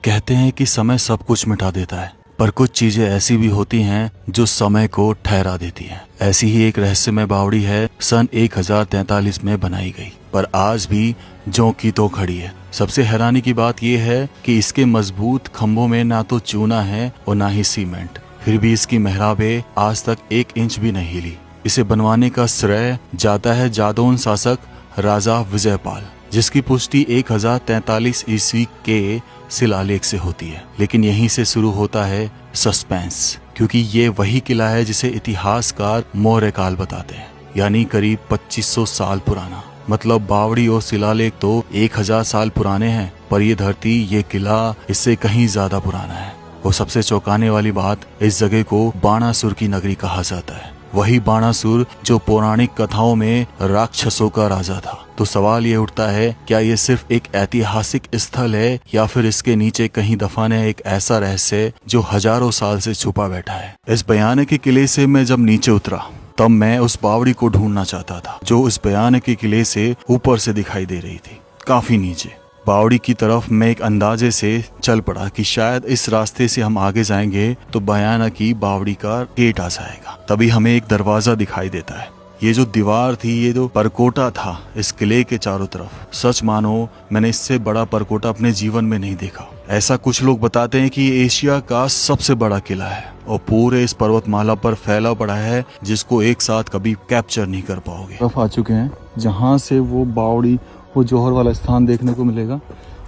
कहते हैं कि समय सब कुछ मिटा देता है, पर कुछ चीजें ऐसी भी होती हैं जो समय को ठहरा देती हैं। ऐसी ही एक रहस्यमय बावड़ी है, सन 1043 में बनाई गई, पर आज भी ज्यों की तो खड़ी है। सबसे हैरानी की बात यह है कि इसके मजबूत खम्भों में ना तो चूना है और ना ही सीमेंट, फिर भी इसकी मेहराबें आज तक 1 इंच भी नहीं हिली। इसे बनवाने का श्रेय जाता है जादौन शासक राजा विजयपाल, जिसकी पुष्टि 1043 ईस्वी के शिलालेख से होती है। लेकिन यहीं से शुरू होता है सस्पेंस, क्योंकि ये वही किला है जिसे इतिहासकार मौर्य काल बताते हैं, यानी करीब 2500 साल पुराना। मतलब बावड़ी और शिलालेख तो 1000 साल पुराने हैं, पर ये धरती, ये किला इससे कहीं ज्यादा पुराना है। और सबसे चौंकाने वाली बात, इस जगह को बाणासुर की नगरी कहा जाता है। वही बाणासुर जो पौराणिक कथाओं में राक्षसों का राजा था। तो सवाल ये उठता है, क्या ये सिर्फ एक ऐतिहासिक स्थल है या फिर इसके नीचे कहीं दफन है एक ऐसा रहस्य जो हजारों साल से छुपा बैठा है। इस भयानक किले से मैं जब नीचे उतरा तब मैं उस बावड़ी को ढूंढना चाहता था जो इस भयानक किले से ऊपर से दिखाई दे रही थी, काफी नीचे। बावड़ी की तरफ मैं एक अंदाजे से चल पड़ा कि शायद इस रास्ते से हम आगे जाएंगे तो भयानक की बावड़ी का गेट आ जाएगा। तभी हमें एक दरवाजा दिखाई देता है। ये जो दीवार थी, ये जो परकोटा था इस किले के चारों तरफ, सच मानो मैंने इससे बड़ा परकोटा अपने जीवन में नहीं देखा। ऐसा कुछ लोग बताते हैं कि ये एशिया का सबसे बड़ा किला है और पूरे इस पर्वतमाला पर फैला पड़ा है, जिसको एक साथ कभी कैप्चर नहीं कर पाओगे। तरफ आ चुके हैं जहाँ से वो बावड़ी, वो जौहर वाला स्थान देखने को मिलेगा।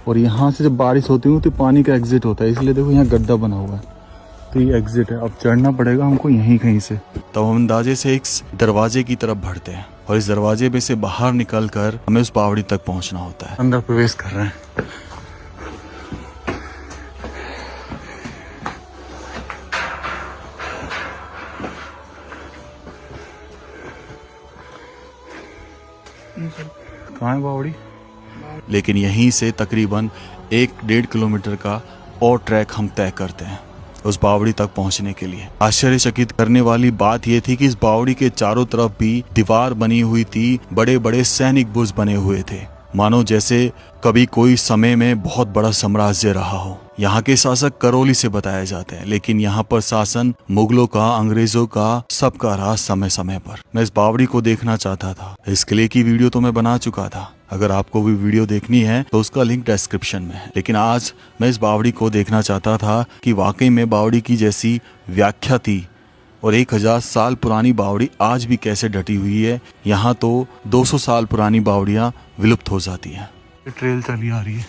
और यहाँ से जब बारिश होती है तो पानी का एग्जिट होता है, इसलिए देखो यहाँ गड्ढा बना हुआ है, तो ये एग्जिट है। अब चढ़ना पड़ेगा हमको यहीं कहीं से। तब हम अंदाजे से एक दरवाजे की तरफ बढ़ते हैं और इस दरवाजे में से बाहर निकलकर हमें उस बावड़ी तक पहुंचना होता है। अंदर प्रवेश कर रहे हैं। कहाँ है बावड़ी? लेकिन यहीं से तकरीबन 1-1.5 किलोमीटर का और ट्रैक हम तय करते हैं उस बावड़ी तक पहुंचने के लिए। आश्चर्यचकित करने वाली बात यह थी कि इस बावड़ी के चारों तरफ भी दीवार बनी हुई थी, बड़े बड़े सैनिक बुर्ज बने हुए थे, मानो जैसे कभी कोई समय में बहुत बड़ा साम्राज्य रहा हो। यहाँ के शासक करौली से बताए जाते हैं, लेकिन यहाँ पर शासन मुगलों का, अंग्रेजों का, सबका रहा समय समय पर। मैं इस बावड़ी को देखना चाहता था। इस किले की वीडियो तो मैं बना चुका था, अगर आपको भी वीडियो देखनी है तो उसका लिंक डिस्क्रिप्शन में है। लेकिन आज मैं इस बावड़ी को देखना चाहता था कि वाकई में बावड़ी की जैसी व्याख्या थी और 1000 साल पुरानी बावड़ी आज भी कैसे डटी हुई है। यहाँ तो 200 साल पुरानी बावड़ियाँ विलुप्त हो जाती हैं। ट्रेल चली आ रही है।